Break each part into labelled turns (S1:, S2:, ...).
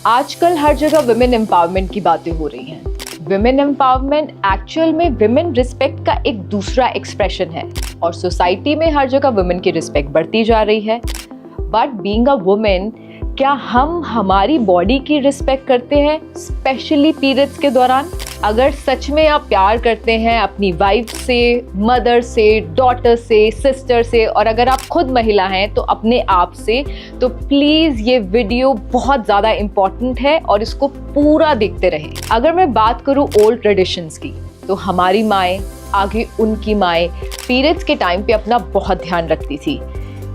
S1: आजकल हर जगह women empowerment की बातें हो रही हैं। विमेन एम्पावरमेंट एक्चुअल में विमेन रिस्पेक्ट का एक दूसरा एक्सप्रेशन है और सोसाइटी में हर जगह वुमेन की रिस्पेक्ट बढ़ती जा रही है। बट बीइंग अ वुमेन, क्या हम हमारी बॉडी की रिस्पेक्ट करते हैं, स्पेशली पीरियड्स के दौरान? अगर सच में आप प्यार करते हैं अपनी वाइफ से, मदर से, डॉटर से, सिस्टर से, और अगर आप खुद महिला हैं तो अपने आप से, तो प्लीज़ ये वीडियो बहुत ज़्यादा इम्पॉर्टेंट है और इसको पूरा देखते रहें। अगर मैं बात करूँ ओल्ड ट्रेडिशंस की, तो हमारी माएँ, आगे उनकी माएँ पीरियड्स के टाइम पे अपना बहुत ध्यान रखती थी।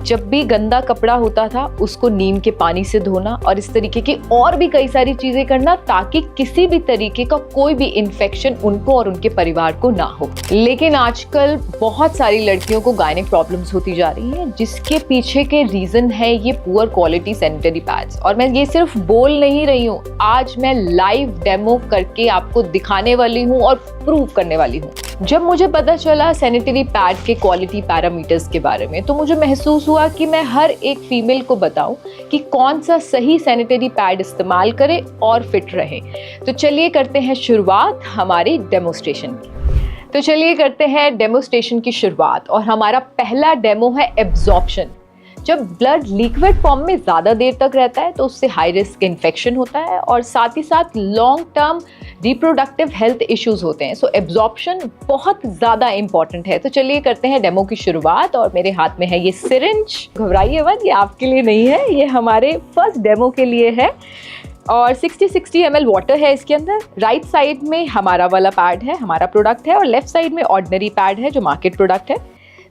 S1: जब भी गंदा कपड़ा होता था उसको नीम के पानी से धोना और इस तरीके की और भी कई सारी चीजें करना ताकि किसी भी तरीके का कोई भी इन्फेक्शन उनको और उनके परिवार को ना हो। लेकिन आजकल बहुत सारी लड़कियों को गायनिक प्रॉब्लम्स होती जा रही हैं, जिसके पीछे के रीजन है ये पुअर क्वालिटी सैनिटरी पैड्स। और मैं ये सिर्फ बोल नहीं रही हूँ, आज मैं लाइव डेमो करके आपको दिखाने वाली हूँ और प्रूव करने वाली हूँ। जब मुझे पता चला सैनिटरी पैड के क्वालिटी पैरामीटर्स के बारे में, तो मुझे महसूस हुआ कि मैं हर एक फीमेल को बताऊं कि कौन सा सही सैनिटरी पैड इस्तेमाल करें और फिट रहे। तो चलिए करते हैं शुरुआत हमारी डेमोस्ट्रेशन की। शुरुआत और हमारा पहला डेमो है एब्जॉर्प्शन। जब ब्लड लिक्विड फॉर्म में ज़्यादा देर तक रहता है तो उससे हाई रिस्क इन्फेक्शन होता है और साथ ही साथ long term reproductive health issues होते हैं। सो एब्जॉर्प्शन बहुत ज़्यादा इंपॉर्टेंट है। तो चलिए करते हैं डेमो की शुरुआत। और मेरे हाथ में है ये सिरिंज। घबराइए मत, ये आपके लिए नहीं है, ये हमारे फर्स्ट डेमो के लिए है। और 60 ml वाटर है इसके अंदर। राइट साइड में हमारा वाला पैड है, हमारा प्रोडक्ट है, और लेफ्ट साइड में ऑर्डिनरी पैड है जो मार्केट प्रोडक्ट है।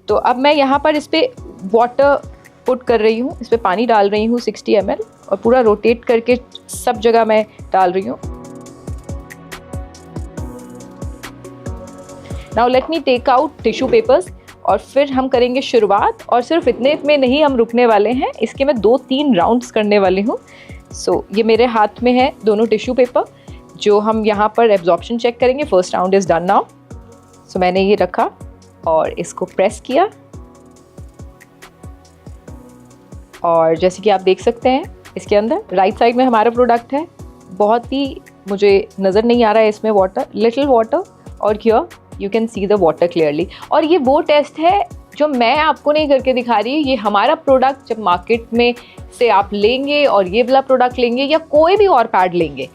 S1: तो अब मैं यहाँ पर इस पर वाटर पुट कर रही हूँ, इस पे पानी डाल रही हूँ 60 ml, और पूरा रोटेट करके सब जगह मैं डाल रही हूँ। Now let me take out tissue papers और फिर हम करेंगे शुरुआत। और सिर्फ इतने में नहीं हम रुकने वाले हैं, इसके मैं 2-3 राउंड्स करने वाली हूँ। सो ये मेरे हाथ में है दोनों टिश्यू पेपर जो हम यहाँ पर एब्जॉर्प्शन चेक करेंगे। First round is done now. So मैंने ये रखा और इसको प्रेस किया, और जैसे कि आप देख सकते हैं इसके अंदर राइट साइड में हमारा प्रोडक्ट है। बहुत ही मुझे नज़र नहीं आ रहा है इसमें वाटर, लिटिल वाटर, और here you can see the water clearly. और ये वो टेस्ट है जो मैं आपको नहीं करके दिखा रही, ये हमारा प्रोडक्ट जब मार्केट में से आप लेंगे और ये वाला प्रोडक्ट लेंगे या कोई भी और पैड लेंगे,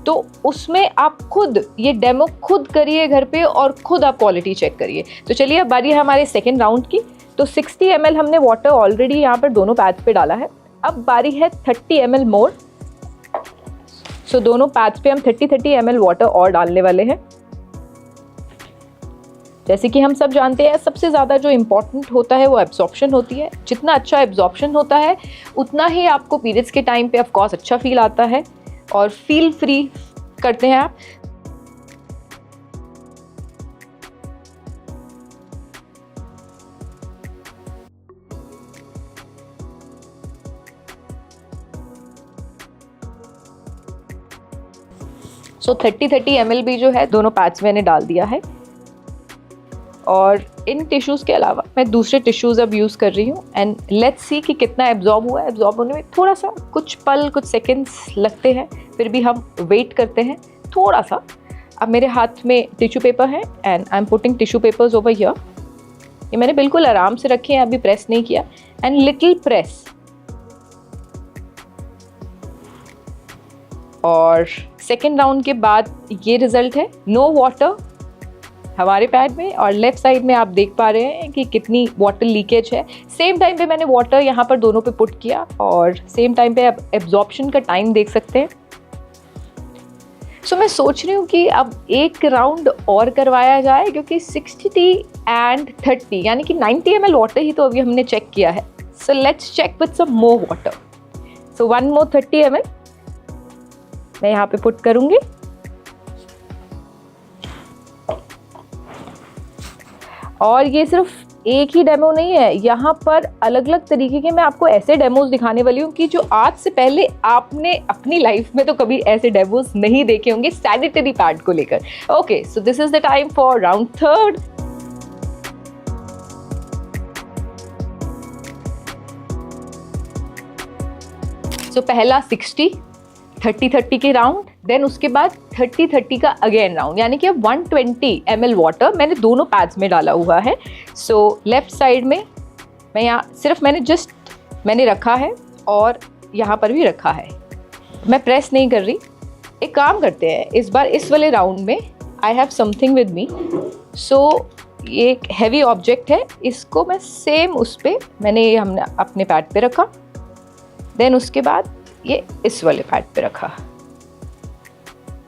S1: तो उसमें आप खुद ये डेमो खुद करिए घर पे और खुद आप क्वालिटी चेक करिए। तो चलिए अब बारी है हमारे सेकेंड राउंड की। तो 60 ml हमने वाटर ऑलरेडी यहाँ पर दोनों पैड्स पे डाला है। अब बारी है 30 ml मोर। सो दोनों पैड्स पे हम 30 ml वाटर और डालने वाले हैं। जैसे कि हम सब जानते हैं, सबसे ज़्यादा जो इम्पोर्टेंट होता है वो एब्जॉर्प्शन होती है। जितना अच्छा एब्जॉर्प्शन होता है उतना ही आपको पीरियड्स के टाइम पे ऑफ कोर्स अच्छा फील आता है और फील फ्री करते हैं आप। सो 30 ml भी जो है दोनों पैड्स मैंने डाल दिया है। और इन टिश्यूज़ के अलावा मैं दूसरे टिश्यूज़ अब यूज़ कर रही हूँ। एंड लेट्स सी कि कितना एब्जॉर्ब हुआ है। एब्जॉर्ब होने में थोड़ा सा कुछ पल, कुछ सेकेंड्स लगते हैं, फिर भी हम वेट करते हैं थोड़ा सा। अब मेरे हाथ में टिश्यू पेपर है and I am putting tissue papers over here. ये मैंने बिल्कुल आराम से रखे हैं, अभी प्रेस नहीं किया। And little press. और सेकेंड राउंड के बाद ये रिजल्ट है, नो वाटर हमारे पैड में, और लेफ्ट साइड में आप देख पा रहे हैं कि कितनी वाटर लीकेज है। सेम टाइम पे मैंने वाटर यहाँ पर दोनों पे पुट किया और सेम टाइम पे आप एब्जॉर्प्शन का टाइम देख सकते हैं। सो मैं सोच रही हूँ कि अब एक राउंड और करवाया जाए, क्योंकि 60 एंड 30 यानी कि 90 ml वाटर ही तो अभी हमने चेक किया है। So let's check with some more water. So 1 more 30 ml मैं यहाँ पे पुट करूँगी। और ये सिर्फ एक ही डेमो नहीं है, यहाँ पर अलग अलग तरीके के मैं आपको ऐसे डेमोज दिखाने वाली हूँ कि जो आज से पहले आपने अपनी लाइफ में तो कभी ऐसे डेमोज नहीं देखे होंगे सैनिटरी पैड को लेकर। Okay, so this is the time for round third. So पहला 60, 30-30 के राउंड, देन उसके बाद 30-30 का अगेन राउंड, यानी कि 120 ml वाटर मैंने दोनों पैड्स में डाला हुआ है। सो लेफ्ट साइड में मैं यहाँ सिर्फ मैंने रखा है और यहाँ पर भी रखा है, मैं प्रेस नहीं कर रही। एक काम करते हैं, इस बार इस वाले राउंड में I have something with me. So ये एक हैवी ऑब्जेक्ट है, इसको मैं सेम उस पर हमने अपने पैड पे रखा, देन उसके बाद ये इस वाले पैड पे रखा,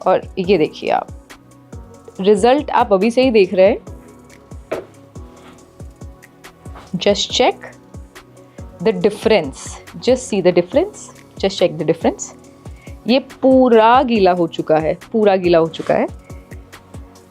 S1: और ये देखिए आप रिजल्ट आप अभी से ही देख रहे हैं। Just check the difference, just see the difference, just check the difference. ये पूरा गीला हो चुका है, पूरा गीला हो चुका है।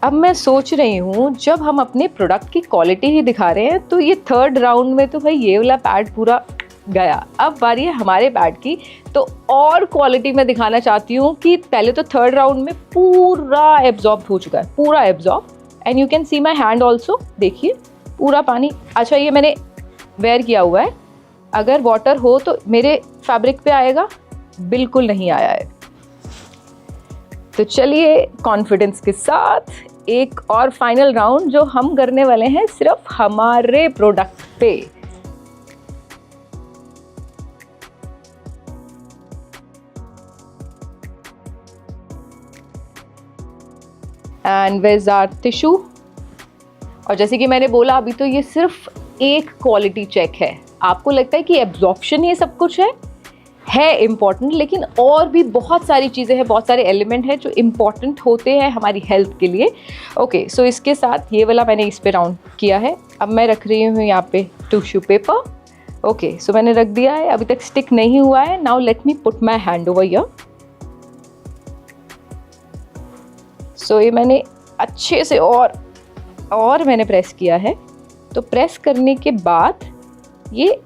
S1: अब मैं सोच रही हूँ जब हम अपने प्रोडक्ट की क्वालिटी ही दिखा रहे हैं तो ये थर्ड राउंड में तो भाई ये वाला पैड पूरा गया। अब बारी है हमारे पैड की, तो और क्वालिटी में दिखाना चाहती हूँ कि पहले तो थर्ड राउंड में पूरा एब्जॉर्ब हो चुका है, पूरा absorb, and you can see my hand also, देखिए पूरा पानी। अच्छा ये मैंने वेयर किया हुआ है, अगर वाटर हो तो मेरे फैब्रिक पे आएगा, बिल्कुल नहीं आया है। तो चलिए कॉन्फिडेंस के साथ एक और फाइनल राउंड जो हम करने वाले हैं सिर्फ हमारे प्रोडक्ट पे। And where is our tissue. और जैसे कि मैंने बोला अभी तो ये सिर्फ एक क्वालिटी चेक है। आपको लगता है कि एब्जॉर्प्शन ये सब कुछ है इम्पॉर्टेंट, लेकिन और भी बहुत सारी चीज़ें हैं, बहुत सारे एलिमेंट हैं जो इम्पॉर्टेंट होते हैं हमारी हेल्थ के लिए। ओके, सो इसके साथ ये वाला मैंने इस पे राउंड किया है। अब मैं रख रही हूँ यहाँ पे टिश्यू पेपर। ओके, सो मैंने रख दिया है, अभी तक स्टिक नहीं हुआ है। Now let me put my hand over here. So ये मैंने अच्छे से और मैंने प्रेस किया है। तो प्रेस करने के बाद ये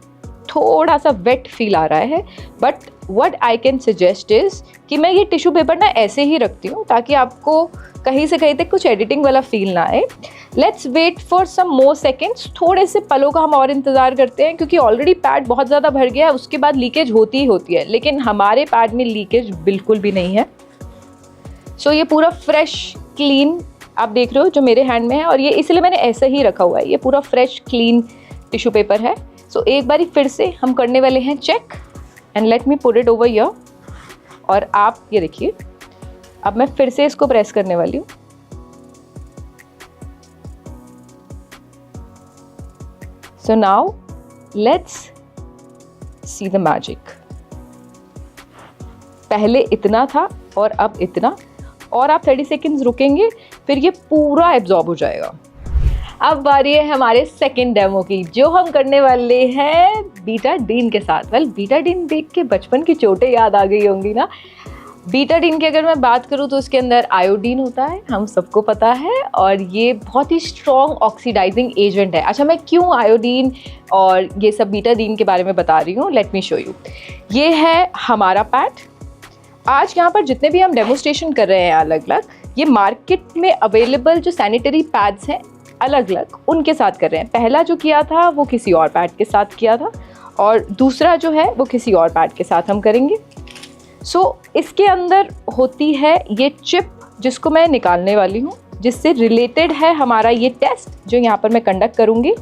S1: थोड़ा सा वेट फील आ रहा है, but what I can suggest is कि मैं ये टिश्यू पेपर ना ऐसे ही रखती हूँ ताकि आपको कहीं से कहीं तक कुछ एडिटिंग वाला फील ना आए। Let's wait for some more seconds, थोड़े से पलों का हम और इंतज़ार करते हैं, क्योंकि ऑलरेडी पैड बहुत ज़्यादा भर गया है, उसके बाद लीकेज होती ही होती है, लेकिन हमारे पैड में लीकेज बिल्कुल भी नहीं है। सो ये पूरा फ्रेश क्लीन आप देख रहे हो जो मेरे हैंड में है, और ये इसलिए मैंने ऐसे ही रखा हुआ है। ये पूरा फ्रेश क्लीन टिश्यू पेपर है। सो एक बारी फिर से हम करने वाले हैं check, and let me put it over here. और आप ये देखिए, अब मैं फिर से इसको प्रेस करने वाली हूँ। So now let's see the magic. पहले इतना था और अब इतना, और आप 30 सेकेंड्स रुकेंगे, फिर ये पूरा एब्जॉर्ब हो जाएगा। अब बारी है हमारे सेकंड डेमो की, जो हम करने वाले हैं बीटाडीन के साथ। वेल, बीटाडीन देख के बचपन की चोटें याद आ गई होंगी ना। बीटाडीन की अगर मैं बात करूँ तो उसके अंदर आयोडीन होता है, हम सबको पता है, और ये बहुत ही स्ट्रॉन्ग ऑक्सीडाइजिंग एजेंट है। अच्छा, मैं क्यों आयोडीन और ये सब बीटाडीन के बारे में बता रही हूँ, लेट मी शो यू। ये है हमारा पैड। आज यहाँ पर जितने भी हम डेमोस्ट्रेशन कर रहे हैं अलग अलग, ये मार्केट में अवेलेबल जो सैनिटरी पैड्स हैं अलग अलग, उनके साथ कर रहे हैं। पहला जो किया था वो किसी और पैड के साथ किया था, और दूसरा जो है वो किसी और पैड के साथ हम करेंगे। सो इसके अंदर होती है ये चिप, जिसको मैं निकालने वाली हूँ, जिससे रिलेटेड है हमारा ये टेस्ट जो यहाँ पर मैं कंडक्ट करूँगी।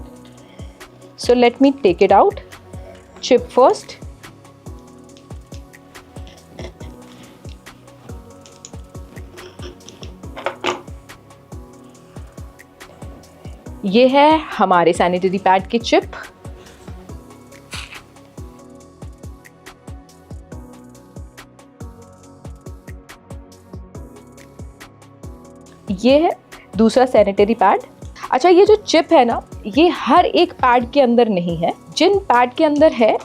S1: So let me take it out. Chip first. ये है हमारे सैनिटरी पैड की चिप। ये है दूसरा सैनिटरी पैड। अच्छा, ये जो चिप है ना, ये हर एक पैड के अंदर नहीं है। जिन पैड के अंदर है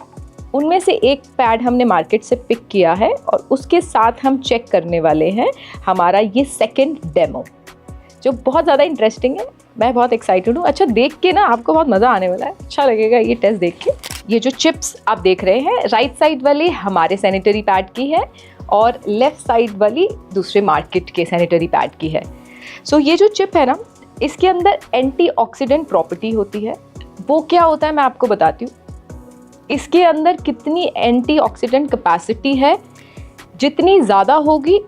S1: उनमें से एक पैड हमने मार्केट से पिक किया है, और उसके साथ हम चेक करने वाले हैं हमारा ये सेकंड डेमो, जो बहुत ज़्यादा इंटरेस्टिंग है। मैं बहुत एक्साइटेड हूँ। अच्छा, देख के ना आपको बहुत मज़ा आने वाला है, अच्छा लगेगा ये टेस्ट देख के। ये जो चिप्स आप देख रहे हैं, राइट साइड वाली हमारे सैनिटरी पैड की है, और लेफ़्ट साइड वाली दूसरे मार्केट के सैनिटरी पैड की है। सो ये जो चिप है ना, इसके अंदर एंटीऑक्सीडेंट प्रॉपर्टी होती है। वो क्या होता है मैं आपको बताती हूँ। इसके अंदर कितनी एंटीऑक्सीडेंट कैपेसिटी है जितनी ज़्यादा होगी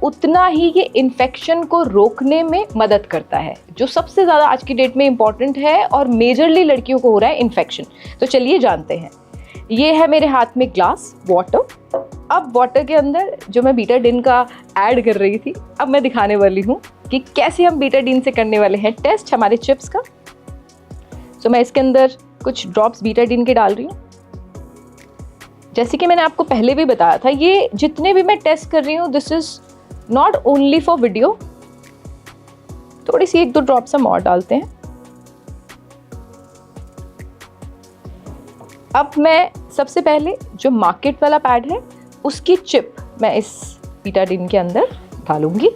S1: उतना ही ये इन्फेक्शन को रोकने में मदद करता है, जो सबसे ज़्यादा आज की डेट में इम्पॉर्टेंट है और मेजरली लड़कियों को हो रहा है इन्फेक्शन। तो चलिए जानते हैं। ये है मेरे हाथ में ग्लास वाटर। अब वाटर के अंदर जो मैं बीटाडीन का ऐड कर रही थी, अब मैं दिखाने वाली हूँ कि कैसे हम बीटाडीन से करने वाले हैं टेस्ट हमारे चिप्स का। तो मैं इसके अंदर कुछ ड्रॉप्स बीटाडीन के डाल रही हूँ। जैसे कि मैंने आपको पहले भी बताया था, ये जितने भी मैं टेस्ट कर रही हूँ this is not only for video. थोड़ी सी 1-2 ड्रॉप्स हम और डालते हैं। अब मैं सबसे पहले जो मार्केट वाला पैड है उसकी चिप मैं इस बीटाडीन के अंदर डालूंगी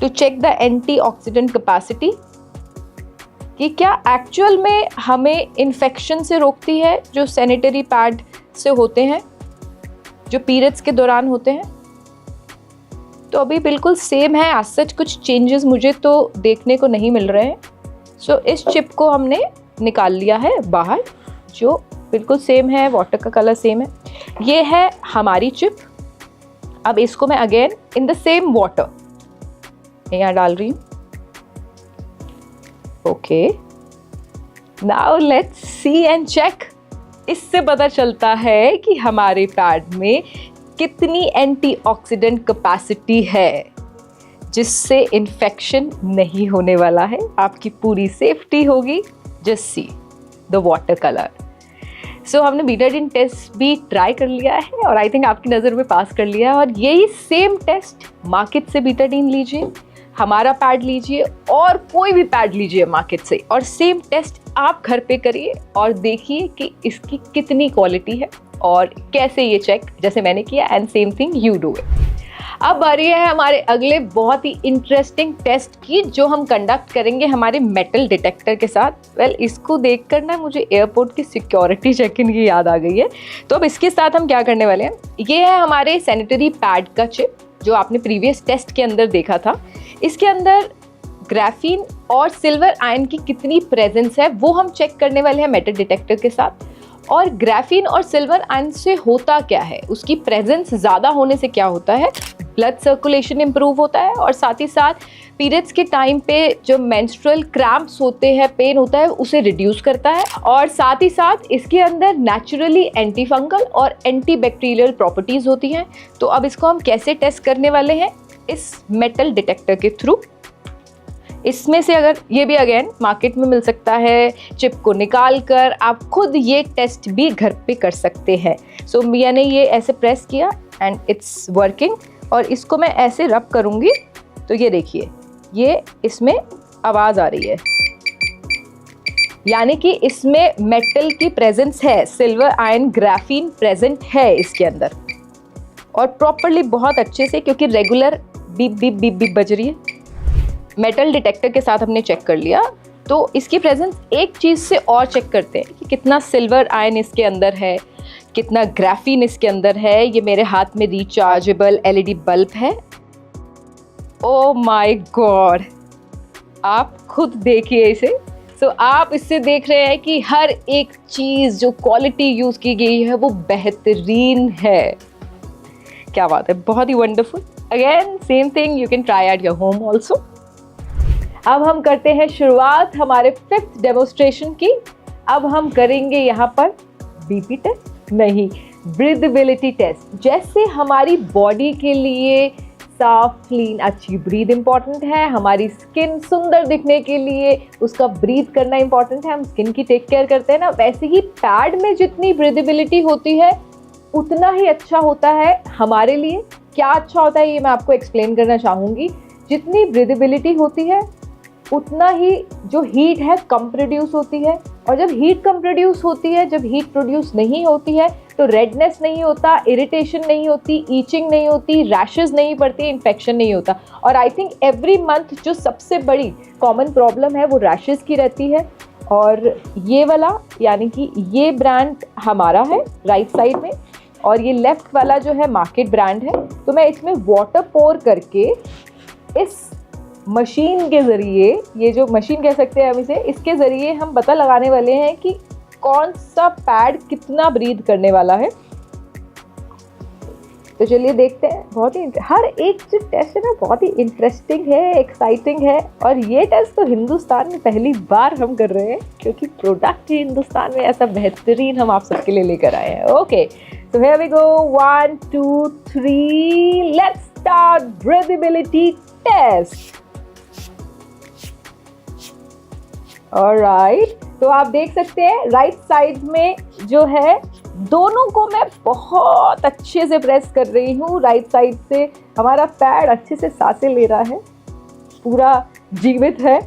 S1: to check the antioxidant capacity, कि क्या एक्चुअल में हमें इन्फेक्शन से रोकती है जो सैनिटरी पैड से होते हैं, जो पीरियड्स के दौरान होते हैं। तो अभी बिल्कुल सेम है, आज सच कुछ चेंजेस मुझे तो देखने को नहीं मिल रहे हैं। सो इस चिप को हमने निकाल लिया है बाहर, जो बिल्कुल सेम है, वाटर का कलर सेम है। ये है हमारी चिप। अब इसको मैं again in the same water यहाँ डाल रही हूँ। Okay, now let's see and check. इससे पता चलता है कि हमारे पैड में कितनी एंटीऑक्सीडेंट कैपेसिटी है, जिससे इन्फेक्शन नहीं होने वाला है, आपकी पूरी सेफ्टी होगी। Just see the water colour. So हमने बीटाडीन टेस्ट भी ट्राई कर लिया है और आई थिंक आपकी नज़र में पास कर लिया है। और यही सेम टेस्ट मार्केट से बीटाडीन लीजिए, हमारा पैड लीजिए और कोई भी पैड लीजिए मार्केट से, और सेम टेस्ट आप घर पे करिए और देखिए कि इसकी कितनी क्वालिटी है और कैसे ये चेक जैसे मैंने किया, and same thing you do it. अब बारी है हमारे अगले बहुत ही इंटरेस्टिंग टेस्ट की, जो हम कंडक्ट करेंगे हमारे मेटल डिटेक्टर के साथ। वेल, इसको देखकर ना मुझे एयरपोर्ट की सिक्योरिटी चेक इन की याद आ गई है। तो अब इसके साथ हम क्या करने वाले हैं, ये है हमारे सैनिटरी पैड का चिप जो आपने प्रीवियस टेस्ट के अंदर देखा था। इसके अंदर ग्राफीन और सिल्वर आयन की कितनी प्रेजेंस है वो हम चेक करने वाले हैं मेटल डिटेक्टर के साथ। और ग्राफीन और सिल्वर आयन से होता क्या है, उसकी प्रेजेंस ज़्यादा होने से क्या होता है, ब्लड सर्कुलेशन इम्प्रूव होता है, और साथ ही साथ पीरियड्स के टाइम पे जो मेंस्ट्रुअल क्रैम्प्स होते हैं, पेन होता है, उसे रिड्यूस करता है। और साथ ही साथ इसके अंदर नेचुरली एंटी फंगल और एंटी बैक्टीरियल प्रॉपर्टीज़ होती हैं। तो अब इसको हम कैसे टेस्ट करने वाले हैं, इस मेटल डिटेक्टर के थ्रू। इसमें से अगर ये भी अगेन मार्केट में मिल सकता है, चिप को निकाल कर आप खुद ये टेस्ट भी घर पे कर सकते हैं। सो मैंने ये ऐसे प्रेस किया एंड इट्स वर्किंग, और इसको मैं ऐसे रब करूँगी तो ये देखिए, ये इसमें आवाज़ आ रही है, यानी कि इसमें मेटल की प्रेजेंस है, सिल्वर आयन ग्राफीन प्रेजेंट है इसके अंदर, और प्रॉपरली बहुत अच्छे से, क्योंकि regular beep beep beep beep बज रही है। मेटल डिटेक्टर के साथ हमने चेक कर लिया, तो इसकी प्रेजेंस एक चीज़ से और चेक करते हैं कि कितना सिल्वर आयन इसके अंदर है, कितना ग्राफीन इसके अंदर है। ये मेरे हाथ में रिचार्जेबल एलईडी बल्ब है। ओ माय गॉड, आप खुद देखिए इसे। सो आप इससे देख रहे हैं कि हर एक चीज़ जो क्वालिटी यूज़ की गई है वो बेहतरीन है। क्या बात है, बहुत ही wonderful. Again same thing you can try at your home also. अब हम करते हैं शुरुआत हमारे 5th डेमोस्ट्रेशन की। अब हम करेंगे यहाँ पर बीपी टेस्ट नहीं, ब्रीदेबिलिटी टेस्ट। जैसे हमारी बॉडी के लिए साफ क्लीन अच्छी ब्रीद इंपॉर्टेंट है, हमारी स्किन सुंदर दिखने के लिए उसका ब्रीथ करना इंपॉर्टेंट है, हम स्किन की टेक केयर करते हैं ना, वैसे ही पैड में जितनी ब्रीदेबिलिटी होती है उतना ही अच्छा होता है हमारे लिए। क्या अच्छा होता है ये मैं आपको एक्सप्लेन करना चाहूँगी। जितनी ब्रीदेबिलिटी होती है उतना ही जो हीट है कम प्रोड्यूस होती है, और जब हीट कम प्रोड्यूस होती है, जब हीट प्रोड्यूस नहीं होती है तो रेडनेस नहीं होता, इरिटेशन नहीं होती, ईचिंग नहीं होती, रैशेस नहीं पड़ती, इन्फेक्शन नहीं होता। और आई थिंक एवरी मंथ जो सबसे बड़ी कॉमन प्रॉब्लम है वो रैशेस की रहती है। और ये वाला यानी कि ये ब्रांड हमारा है राइट साइड में, और ये लेफ्ट वाला जो है मार्केट ब्रांड है। तो मैं इसमें वाटर पोर करके इस मशीन के ज़रिए, ये जो मशीन कह सकते हैं हम इसे, इसके ज़रिए हम पता लगाने वाले हैं कि कौन सा पैड कितना ब्रीथ करने वाला है। तो चलिए देखते हैं। बहुत ही हर एक जो टेस्ट है ना बहुत ही इंटरेस्टिंग है, एक्साइटिंग है, और ये टेस्ट तो हिंदुस्तान में पहली बार हम कर रहे हैं क्योंकि प्रोडक्ट ही हिंदुस्तान में ऐसा बेहतरीन हम आप सबके लिए लेकर आए हैं। Okay, so here we go, 1 2 3, let's start breathability test. Alright, तो आप देख सकते हैं राइट साइड में जो है दोनों को मैं बहुत अच्छे से प्रेस कर रही हूँ। राइट साइड से हमारा पैड अच्छे से सांसें ले रहा है, पूरा जीवित है,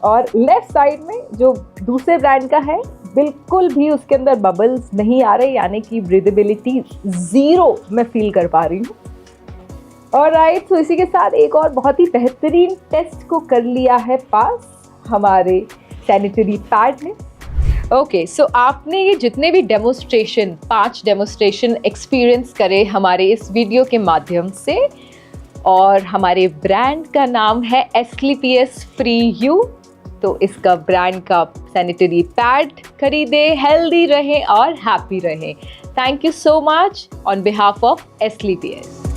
S1: और लेफ्ट साइड में जो दूसरे ब्रांड का है बिल्कुल भी उसके अंदर बबल्स नहीं आ रहे, यानी कि ब्रीदेबिलिटी 0 मैं फील कर पा रही हूँ। और राइट, तो इसी के साथ एक और बहुत ही बेहतरीन टेस्ट को कर लिया है पास हमारे सैनिटरी पैड ने। ओके, सो आपने ये जितने भी डेमोस्ट्रेशन 5 डेमोस्ट्रेशन एक्सपीरियंस करे हमारे इस वीडियो के माध्यम से, और हमारे ब्रांड का नाम है एस्क्लेपियस फ्री यू, तो इसका ब्रांड का सैनिटरी पैड खरीदे, हेल्दी रहें और हैप्पी रहें। Thank you so much on behalf of Asclepius.